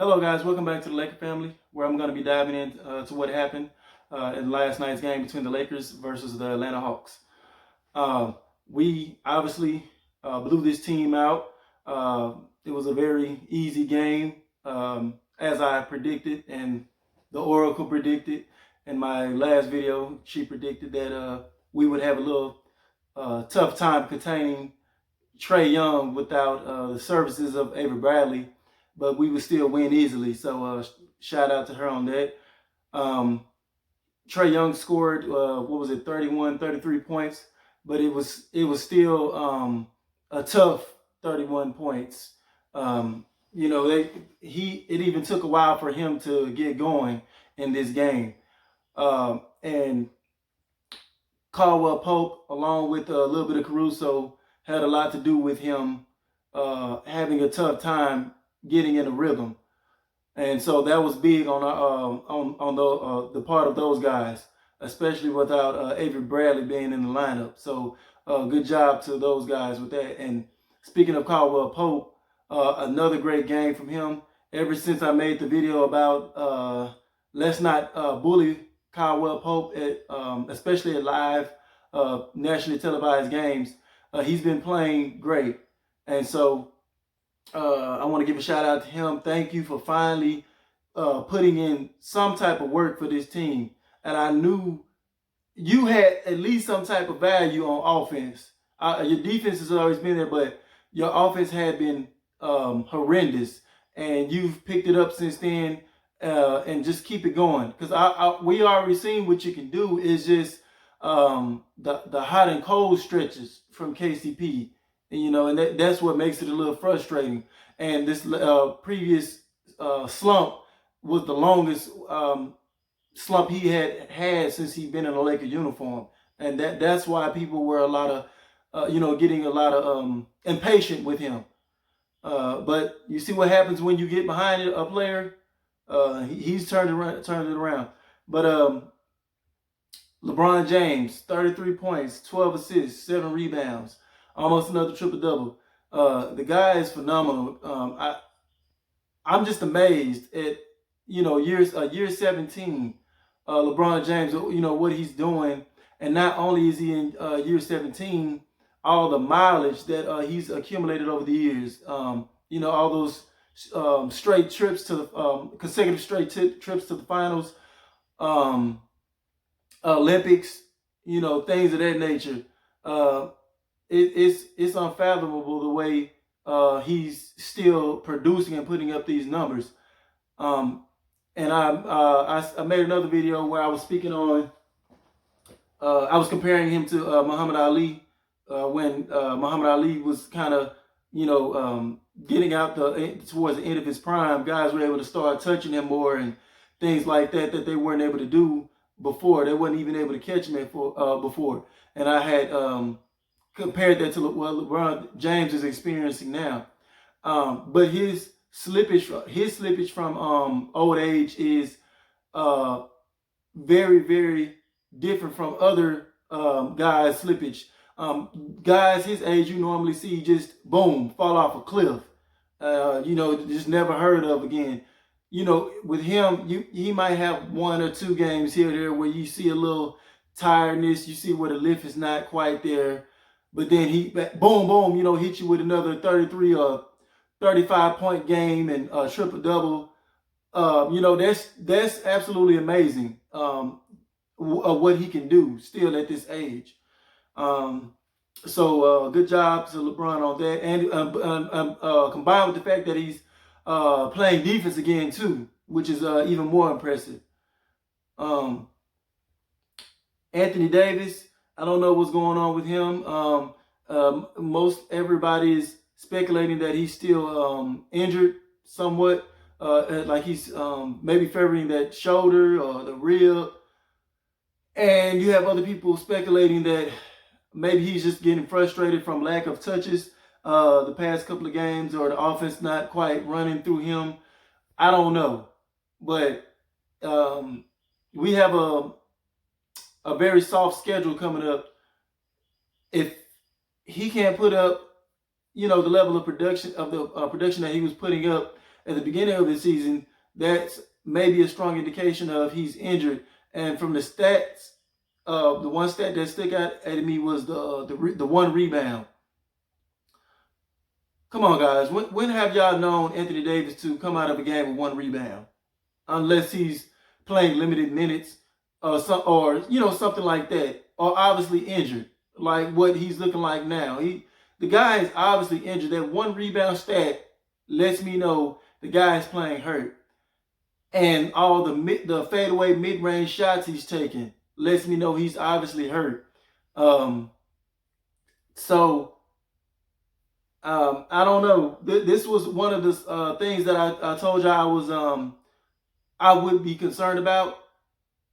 Hello, guys. Welcome back to the Laker family, where I'm going to be diving into to what happened in last night's game between the Lakers versus the Atlanta Hawks. We obviously blew this team out. It was a very easy game, as I predicted, and the Oracle predicted. In my last video, she predicted that we would have a little tough time containing Trae Young without the services of Avery Bradley, but we would still win easily. So shout out to her on that. Um, Trae Young scored 31, 33 points, but it was still a tough 31 points. It even took a while for him to get going in this game, and Caldwell Pope, along with a little bit of Caruso, had a lot to do with him having a tough time getting in a rhythm, and so that was big on the part of those guys, especially without Avery Bradley being in the lineup. So good job to those guys with that. And speaking of Caldwell Pope, another great game from him. Ever since I made the video about let's not bully Caldwell Pope especially at live nationally televised games, he's been playing great. And so I want to give a shout out to him. Thank you for finally putting in some type of work for this team. And I knew you had at least some type of value on offense. Your defense has always been there, but your offense had been horrendous. And you've picked it up since then, and just keep it going. Because we already seen what you can do. Is just the hot and cold stretches from KCP. And that's what makes it a little frustrating. And this previous slump was the longest slump he had since he'd been in a Laker uniform, and that's why people were a lot of getting a lot of impatient with him. But you see what happens when you get behind a player. He's turned it around. But LeBron James, 33 points, 12 assists, 7 rebounds, almost another triple-double. The guy is phenomenal. I'm just amazed at, year 17, LeBron James, what he's doing. And not only is he in year 17, all the mileage that he's accumulated over the years, all those straight trips to consecutive trips to the finals, Olympics, things of that nature. It's unfathomable the way he's still producing and putting up these numbers. And I made another video where I was speaking on, I was comparing him to Muhammad Ali when Muhammad Ali was kind of, getting out towards the end of his prime. Guys were able to start touching him more and things like that they weren't able to do before. They weren't even able to catch him before. And I had compared that to what LeBron James is experiencing now. But his slippage from old age is very, very different from other guys' slippage. Guys his age, you normally see just boom, fall off a cliff. Just never heard of again. With him, he might have 1 or 2 games here or there where you see a little tiredness. You see where the lift is not quite there. But then he, boom, boom, hit you with another 33 or 35-point game and triple-double. That's absolutely amazing what he can do still at this age. So good job to LeBron on that. And combined with the fact that he's playing defense again, too, which is even more impressive. Anthony Davis, I don't know what's going on with him. Most everybody is speculating that he's still injured somewhat, like he's maybe favoring that shoulder or the rib. And you have other people speculating that maybe he's just getting frustrated from lack of touches the past couple of games, or the offense not quite running through him. I don't know. But we have a very soft schedule coming up. If he can't put up, the level of production that he was putting up at the beginning of the season, that's maybe a strong indication of he's injured. And from the stats, the one stat that stuck out at me was the one rebound. Come on, guys. When have y'all known Anthony Davis to come out of a game with one rebound? Unless he's playing limited minutes, or something like that, or obviously injured, like what he's looking like now. The guy is obviously injured. That one rebound stat lets me know the guy is playing hurt, and all the fadeaway mid range shots he's taking lets me know he's obviously hurt. So I don't know. This was one of the things that I told you I would be concerned about.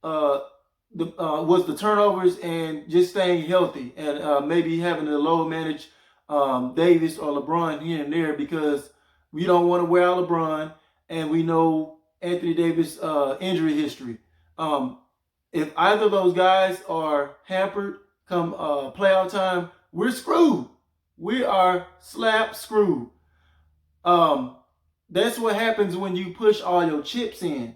Was the turnovers and just staying healthy, and maybe having to low manage Davis or LeBron here and there, because we don't want to wear out LeBron, and we know Anthony Davis' injury history. If either of those guys are hampered come playoff time, we're screwed. We are slap screwed. That's what happens when you push all your chips in.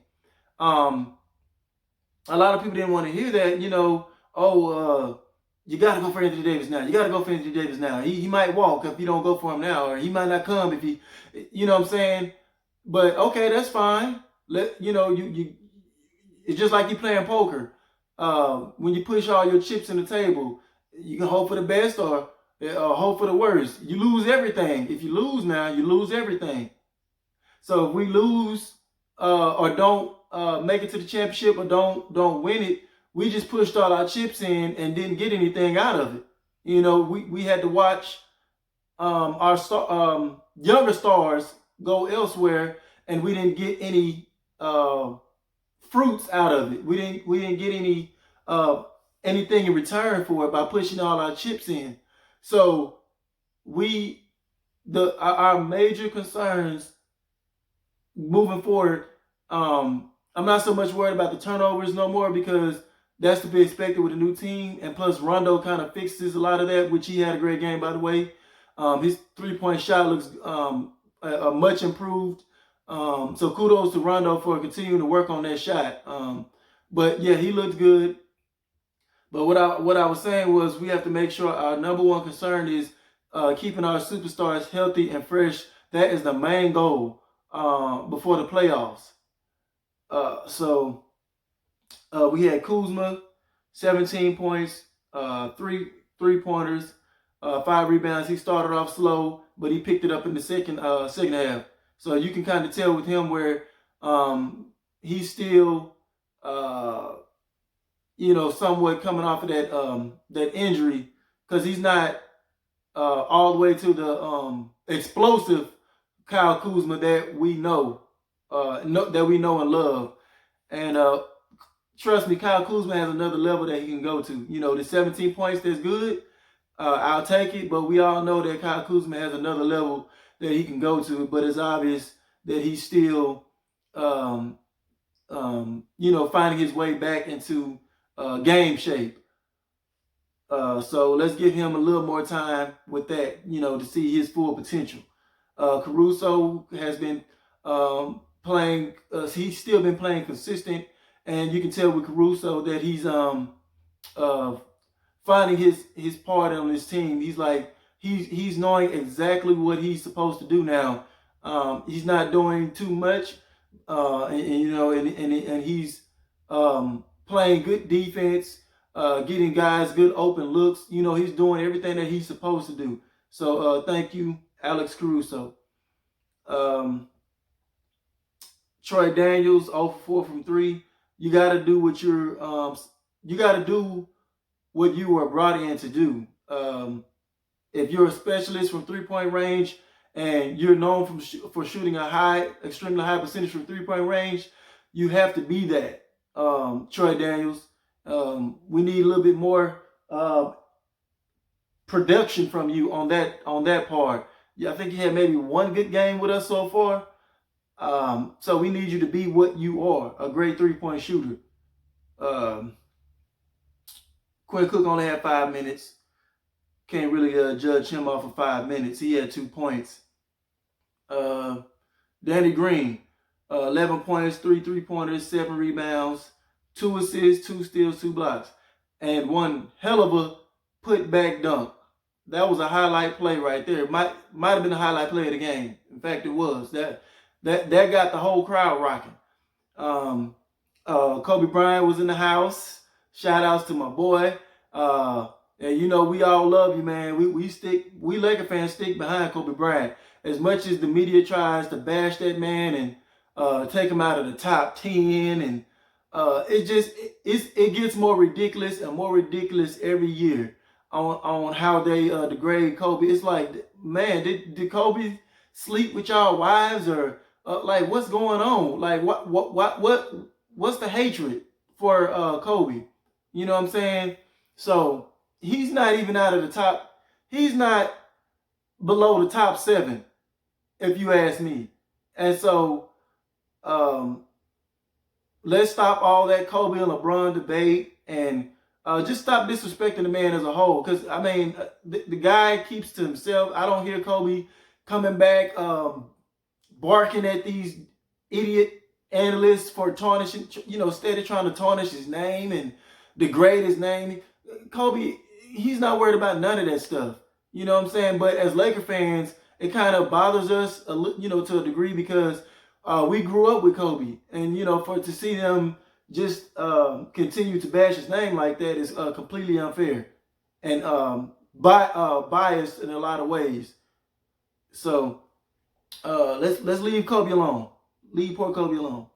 A lot of people didn't want to hear that, you got to go for Anthony Davis now. You got to go for Anthony Davis now. He might walk if you don't go for him now, or he might not come if you know what I'm saying? But okay, that's fine. It's just like you playing poker. When you push all your chips in the table, you can hope for the best or hope for the worst. You lose everything. If you lose now, you lose everything. So if we lose or don't make it to the championship, or don't win it, we just pushed all our chips in and didn't get anything out of it. We had to watch our younger stars go elsewhere, and we didn't get any fruits out of it. We didn't get any anything in return for it by pushing all our chips in. So our major concerns moving forward. I'm not so much worried about the turnovers no more, because that's to be expected with a new team. And plus, Rondo kind of fixes a lot of that, which he had a great game, by the way. His three-point shot looks much improved. So kudos to Rondo for continuing to work on that shot. But yeah, he looked good. But what I was saying was, we have to make sure our number one concern is keeping our superstars healthy and fresh. That is the main goal before the playoffs. So we had Kuzma, 17 points, three-pointers, 5 rebounds. He started off slow, but he picked it up in the second half. So you can kind of tell with him where he's still, somewhat coming off of that injury, because he's not all the way to the explosive Kyle Kuzma that we know and love. And trust me, Kyle Kuzma has another level that he can go to. The 17 points, that's good. I'll take it. But we all know that Kyle Kuzma has another level that he can go to. But it's obvious that he's still, finding his way back into game shape. So let's give him a little more time with that, to see his full potential. Caruso has been playing. He's still been playing consistent, and you can tell with Caruso that he's finding his part on this team. He's like he's knowing exactly what he's supposed to do now. He's not doing too much, and he's playing good defense, getting guys good open looks. He's doing everything that he's supposed to do. So thank you, Alex Caruso. Troy Daniels, 0 for 4 from 3. You got to do what you got to do what you were brought in to do. If you're a specialist from 3-point range and you're known for shooting a extremely high percentage from 3-point range, you have to be that. Troy Daniels, we need a little bit more production from you on that part. Yeah, I think you had maybe one good game with us so far. So we need you to be what you are, a great 3-point shooter. Quinn Cook only had 5 minutes. Can't really judge him off of 5 minutes. He had 2 points. Danny Green, 11 points, 3 3-pointers, 7 rebounds, 2 assists, 2 steals, 2 blocks, and one hell of a put-back dunk. That was a highlight play right there. Might have been the highlight play of the game. In fact, it was. That got the whole crowd rocking. Kobe Bryant was in the house. Shout outs to my boy. And you know, we all love you, man. We Laker fans stick behind Kobe Bryant. As much as the media tries to bash that man and take him out of the top 10, and it gets more ridiculous and more ridiculous every year on how they degrade Kobe. It's like, man, did Kobe sleep with y'all wives, or like, what's going on? Like, what's the hatred for Kobe? You know what I'm saying? So he's not even out of the top. He's not below the top 7, if you ask me. And so let's stop all that Kobe and LeBron debate, and just stop disrespecting the man as a whole. Because, I mean, the guy keeps to himself. I don't hear Kobe coming back barking at these idiot analysts for tarnishing, steady trying to tarnish his name and degrade his name. Kobe, he's not worried about none of that stuff. You know what I'm saying? But as Laker fans, it kind of bothers us, to a degree, because we grew up with Kobe, and to see them just continue to bash his name like that is completely unfair and biased in a lot of ways. So let's leave Kobe alone. Leave poor Kobe alone.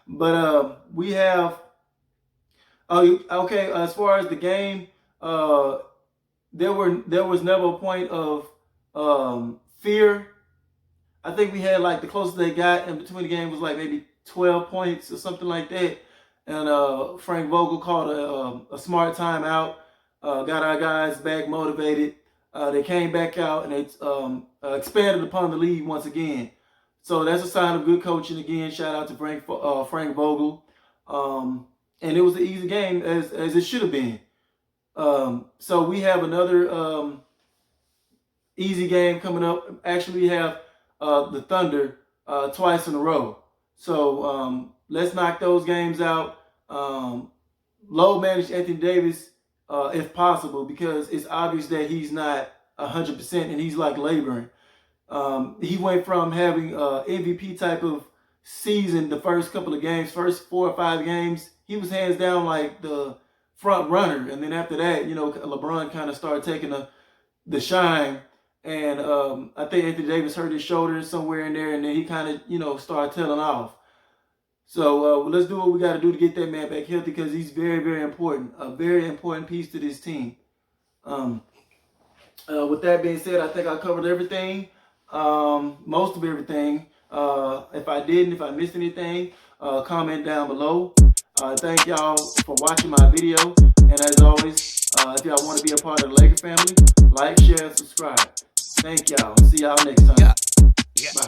But we have okay. As far as the game, there was never a point of fear. I think we had, like, the closest they got in between the game was like maybe 12 points or something like that. And Frank Vogel called a smart timeout, got our guys back motivated. They came back out and they expanded upon the lead once again. So that's a sign of good coaching again. Shout out to Frank Vogel. And it was an easy game, as it should have been. So we have another easy game coming up. Actually, we have the Thunder twice in a row. So let's knock those games out. Low manage Anthony Davis if possible, because it's obvious that he's not 100% and he's like laboring. He went from having MVP type of season the first couple of games, first 4 or 5 games, he was hands down like the front runner. And then after that, LeBron kind of started taking the shine. And I think Anthony Davis hurt his shoulder somewhere in there, and then he kind of, started tailing off. So let's do what we got to do to get that man back healthy, because he's very, very important. A very important piece to this team. With that being said, I think I covered everything. Most of everything. If I missed anything, comment down below. Thank y'all for watching my video. And as always, if y'all want to be a part of the Laker family, like, share, and subscribe. Thank y'all. See y'all next time. Yeah. Bye.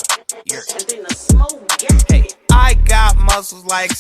Hey, I got muscles like